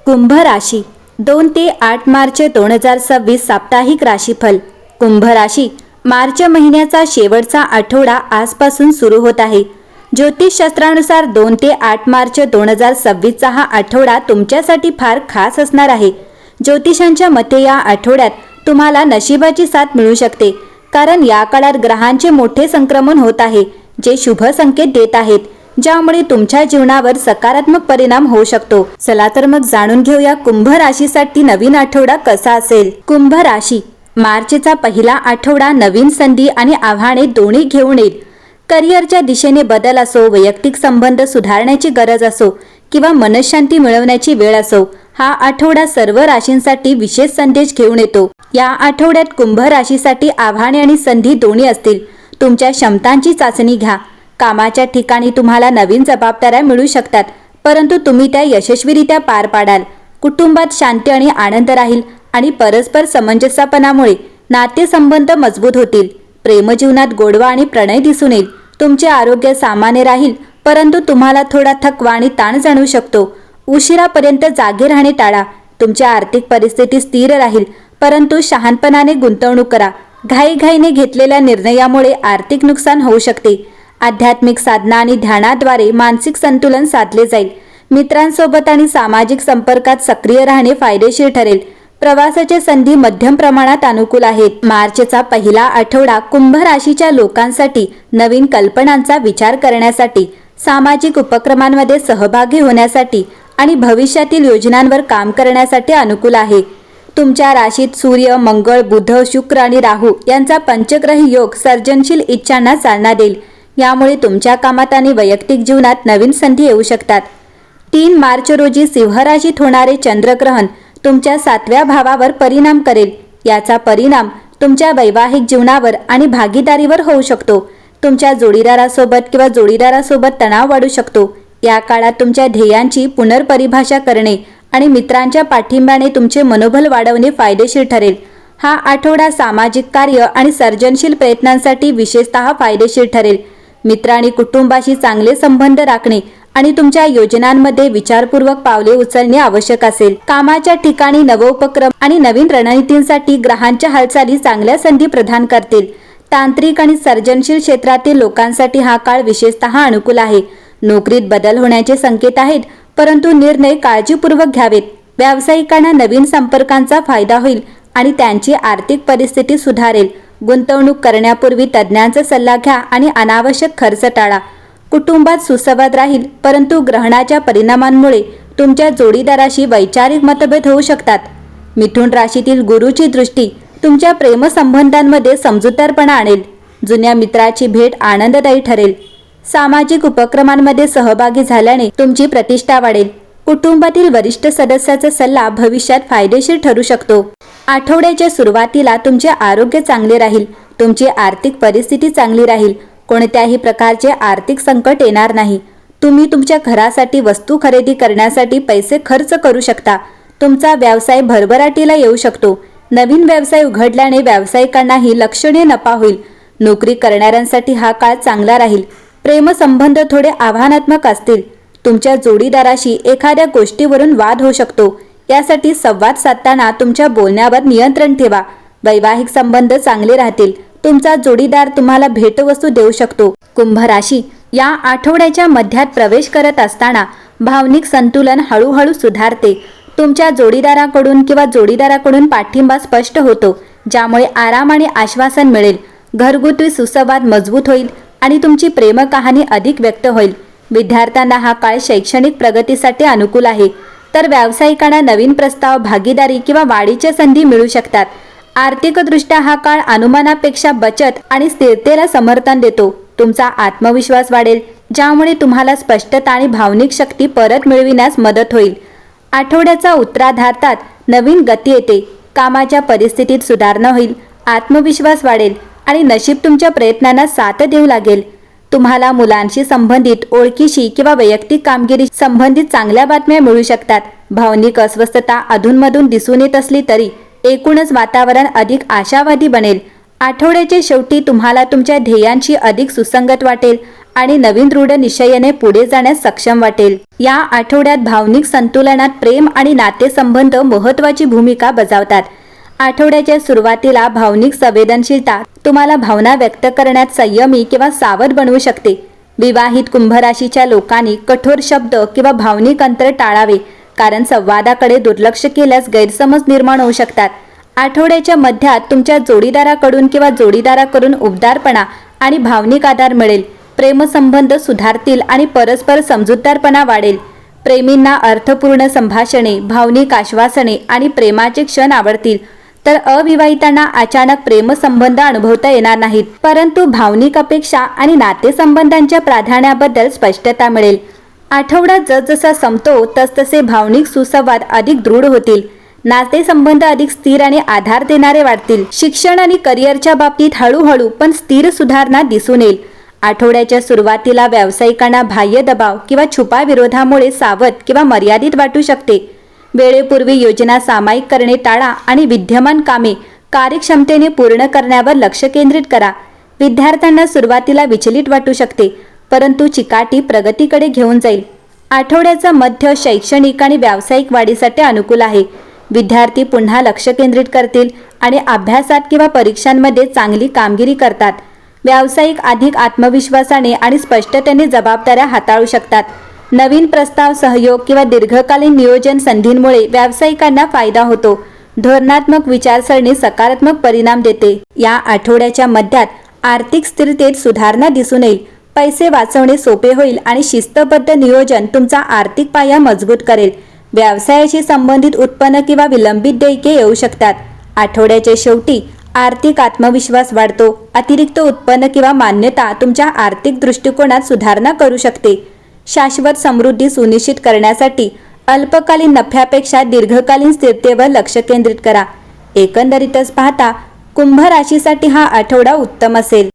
कुंभ राशी 2 ते 8 मार्च 2026 साप्ताहिक राशीफल। कुंभ राशी मार्च महिन्याचा शेवटचा आठवडा आजपासून सुरू होत आहे। ज्योतिषशास्त्रानुसार 2 ते 8 मार्च 2026 चा हा आठवडा तुमच्यासाठी फार खास असणार आहे। ज्योतिषांच्या मते या आठवड्यात तुम्हाला नशिबाची साथ मिळू शकते, कारण या काळात ग्रहांचे मोठे संक्रमण होत आहे, जे शुभ संकेत देत आहेत, ज्यामुळे तुमच्या जीवनावर सकारात्मक परिणाम होऊ शकतो। चला तर मग जाणून घेऊया कुंभ राशीसाठी नवीन आठवडा कसा असेल। कुंभ राशी मार्चचा पहिला आठवडा नवीन संधी आणि आव्हाने दोन्ही घेऊन येईल। करिअरच्या दिशेने बदल असो, वैयक्तिक संबंध सुधारण्याची गरज असो किंवा मनशांती मिळवण्याची वेळ असो, हा आठवडा सर्व राशींसाठी विशेष संदेश घेऊन येतो। या आठवड्यात कुंभ राशीसाठी आव्हाने आणि संधी दोन्ही असतील। तुमच्या क्षमतांची चाचणी घ्या। कामाच्या ठिकाणी तुम्हाला नवीन जबाबदाऱ्या मिळू शकतात, परंतु तुम्ही त्या यशस्वीरित्या पार पाडाल। कुटुंबात शांती आणि आनंद राहील आणि परस्पर समंजसपणामुळे नातेसंबंध मजबूत होतील। प्रेमजीवनात गोडवा आणि प्रणय दिसून येईल। तुमचे आरोग्य सामान्य राहील, परंतु तुम्हाला थोडा थकवा आणि ताण जाणवू शकतो। उशिरापर्यंत जागे राहणे टाळा। तुमची आर्थिक परिस्थिती स्थिर राहील, परंतु शहाणपणाने गुंतवणूक करा। घाईघाईने घेतलेल्या निर्णयामुळे आर्थिक नुकसान होऊ शकते। आध्यात्मिक साधना आणि ध्यानाद्वारे मानसिक संतुलन साधले जाईल। मित्रांसोबत आणि सामाजिक संपर्कात सक्रिय राहणे फायदेशीर ठरेल। प्रवासाच्या संधी मध्यम प्रमाणात अनुकूल आहेत। मार्चचा पहिला आठवडा कुंभ राशीच्या लोकांसाठी नवीन कल्पनांचा विचार करण्यासाठी, सामाजिक उपक्रमांमध्ये सहभागी होण्यासाठी आणि भविष्यातील योजनांवर काम करण्यासाठी अनुकूल आहे। तुमच्या राशीत सूर्य, मंगळ, बुध, शुक्र आणि राहू यांचा पंचग्रही योग सर्जनशील इच्छांना चालना देईल। यामुळे तुमच्या कामात आणि वैयक्तिक जीवनात नवीन संधी येऊ शकतात। 3 मार्च रोजी सिंह राशीत होणारे चंद्रग्रहण तुमच्या 7व्या भावावर परिणाम करेल। याचा परिणाम तुमच्या वैवाहिक जीवनावर आणि भागीदारीवर होऊ शकतो। तुमच्या जोडीदारासोबत किंवा जोडीदारासोबत तणाव वाढू शकतो। या काळात तुमच्या ध्येयांची पुनर्परिभाषा करणे आणि मित्रांच्या पाठिंब्याने तुमचे मनोबल वाढवणे फायदेशीर ठरेल। हा आठवडा सामाजिक कार्य आणि सर्जनशील प्रयत्नांसाठी विशेषतः फायदेशीर ठरेल। मित्र आणि कुटुंबाशी चांगले संबंध राखणे आणि तुमच्या योजनांमध्ये विचारपूर्वक पावले उचलणे आवश्यक असेल। कामाच्या ठिकाणी नवोपक्रम आणि नवीन रणनीतींसाठी ग्रहांच्या हालचाली चांगल्या संधी प्रदान करतील। तांत्रिक आणि सर्जनशील क्षेत्रातील लोकांसाठी हा काळ विशेषतः अनुकूल आहे। नोकरीत बदल होण्याचे संकेत आहेत, परंतु निर्णय काळजीपूर्वक घ्यावेत। व्यावसायिकांना नवीन संपर्कांचा फायदा होईल आणि त्यांची आर्थिक परिस्थिती सुधारेल। गुंतवणूक करण्यापूर्वी तज्ज्ञांचा सल्ला घ्या आणि अनावश्यक खर्च टाळा। कुटुंबात सुसंवाद राहील, परंतु ग्रहणाच्या परिणामांमुळे तुमच्या जोडीदाराशी वैचारिक मतभेद होऊ शकतात। मिथुन राशीतील गुरूची दृष्टी तुमच्या प्रेमसंबंधांमध्ये समजूतदारपणा आणेल। जुन्या मित्राची भेट आनंददायी ठरेल। सामाजिक उपक्रमांमध्ये सहभागी झाल्याने तुमची प्रतिष्ठा वाढेल। कुटुंबातील वरिष्ठ सदस्याचा सल्ला भविष्यात फायदेशीर ठरू शकतो। आठवड्याच्या सुरुवातीला तुमचे आरोग्य चांगले राहील। तुमची आर्थिक परिस्थिती चांगली राहील। कोणत्याही प्रकारचे आर्थिक संकट येणार नाही। तुम्ही तुमच्या घरासाठी वस्तू खरेदी करण्यासाठी पैसे खर्च करू शकता। तुमचा व्यवसाय भरभराटीला येऊ शकतो। नवीन व्यवसाय उघडल्याने व्यावसायिकांनाही लक्षणीय नफा होईल। नोकरी करणाऱ्यांसाठी हा काळ चांगला राहील। प्रेमसंबंध थोडे आव्हानात्मक असतील। तुमच्या जोडीदाराशी एखाद्या गोष्टीवरून वाद होऊ शकतो। यासाठी संवाद साधताना तुमच्या बोलण्यावर नियंत्रण ठेवा। वैवाहिक संबंध चांगले राहतील। तुमचा जोडीदार तुम्हाला भेटवस्तू देऊ शकतो। कुंभ राशी या आठवड्याच्या मध्यात प्रवेश करत असताना भावनिक संतुलन हळूहळू सुधारते। तुमच्या जोडीदाराकडून पाठिंबा स्पष्ट होतो, ज्यामुळे आराम आणि आश्वासन मिळेल। घरगुती सुसंवाद मजबूत होईल आणि तुमची प्रेमकहाणी अधिक व्यक्त होईल। विद्यार्थ्यांना हा काळ शैक्षणिक प्रगतीसाठी अनुकूल आहे, तर व्यावसायिकांना नवीन प्रस्ताव, भागीदारी किंवा वाढीच्या संधी मिळू शकतात। आर्थिकदृष्ट्या हा काळ अनुमानापेक्षा बचत आणि स्थिरतेला समर्थन देतो। तुमचा आत्मविश्वास वाढेल, ज्यामुळे तुम्हाला स्पष्टता आणि भावनिक शक्ती परत मिळविण्यास मदत होईल। आठवड्याचा उत्तरार्धात नवीन गती येते। कामाच्या परिस्थितीत सुधारणा होईल। आत्मविश्वास वाढेल आणि नशीब तुमच्या प्रयत्नांना साथ देऊ लागेल। तुम्हाला मुलांशी संबंधित, ओळखीशी किंवा वैयक्तिक कामगिरी संबंधित चांगल्या बातम्या मिळू शकतात। भावनिक अस्वस्थता अधूनमधून दिसून येत असली तरी एकूणच वातावरण अधिक आशावादी बनेल। आठवड्याच्या शेवटी तुम्हाला तुमच्या ध्येयांशी अधिक सुसंगत वाटेल आणि नवीन दृढ निश्चयाने पुढे जाण्यास सक्षम वाटेल. या आठवड्यात भावनिक संतुलनात प्रेम आणि नातेसंबंध महत्त्वाची भूमिका बजावतात. आठवड्याच्या सुरुवातीला भावनिक संवेदनशीलता तुम्हाला भावना व्यक्त करण्यात संयमी किंवा सावध बनवू शकते. विवाहित कुंभ राशीच्या लोकांनी कठोर शब्द किंवा भावनिक अंतर टाळावे, कारण संवादाकडे दुर्लक्ष केल्यास गैरसमज निर्माण होऊ शकतात. आठवड्याच्या मध्यात तुमच्या जोडीदाराकडून किंवा जोडीदाराकडून उबदारपणा आणि भावनिक आधार मिळेल. प्रेमसंबंध सुधारतील आणि परस्पर समजूतदारपणा वाढेल. प्रेमींना अर्थपूर्ण संभाषणे, भावनिक आश्वासने आणि प्रेमाचे क्षण आवडतील, तर अविवाहितांना अचानक प्रेमसंबंध अनुभवता येणार नाहीत, परंतु भावनिक अपेक्षा आणि नातेसंबंधांच्या प्राधान्याबद्दल स्पष्टता मिळेल. आठवडा जसजसा संपतो तसतसे भावनिक सुसंवाद अधिक दृढ होतील. नातेसंबंध अधिक स्थिर आणि आधार देणारे वाटतील. शिक्षण आणि करिअरच्या बाबतीत हळूहळू पण स्थिर सुधारणा दिसून येईल. आठवड्याच्या सुरुवातीला व्यावसायिकांना बाह्य दबाव किंवा छुपा विरोधामुळे सावध किंवा मर्यादित वाटू शकते. वेळेपूर्वी योजना सामायिक करणे टाळा आणि विद्यमान कामे कार्यक्षमतेने पूर्ण करण्यावर लक्ष केंद्रित करा. विद्यार्थ्यांना सुरुवातीला विचलित वाटू शकते, परंतु चिकाटी प्रगतीकडे घेऊन जाईल. आठवड्याचा मध्य शैक्षणिक आणि व्यावसायिक वाढीसाठी अनुकूल आहे. विद्यार्थी पुन्हा लक्ष केंद्रित करतील आणि अभ्यासात किंवा परीक्षांमध्ये चांगली कामगिरी करतात. व्यावसायिक अधिक आत्मविश्वासाने आणि स्पष्टतेने जबाबदाऱ्या हाताळू शकतात. नवीन प्रस्ताव, सहयोग किंवा दीर्घकालीन नियोजन संधींमुळे व्यावसायिकांना फायदा होतो. धोरणात्मक विचारसरणी सकारात्मक परिणाम देते. या आठवड्याच्या मध्यात आर्थिक स्थिरतेत सुधारणा दिसून येईल. पैसे वाचवणे सोपे होईल आणि शिस्तबद्ध नियोजन तुमचा आर्थिक पाया मजबूत करेल. व्यवसायाशी संबंधित उत्पन्न किंवा विलंबित देयके येऊ शकतात. आठवड्याच्या शेवटी आर्थिक आत्मविश्वास वाढतो. अतिरिक्त उत्पन्न किंवा मान्यता तुमच्या आर्थिक दृष्टिकोनात सुधारणा करू शकते. शाश्वत समृद्धी सुनिश्चित करण्यासाठी अल्पकालीन नफ्यापेक्षा दीर्घकालीन स्थिरतेवर लक्ष केंद्रित करा. एकंदरीतच पाहता कुंभ राशीसाठी हा आठवडा उत्तम असेल.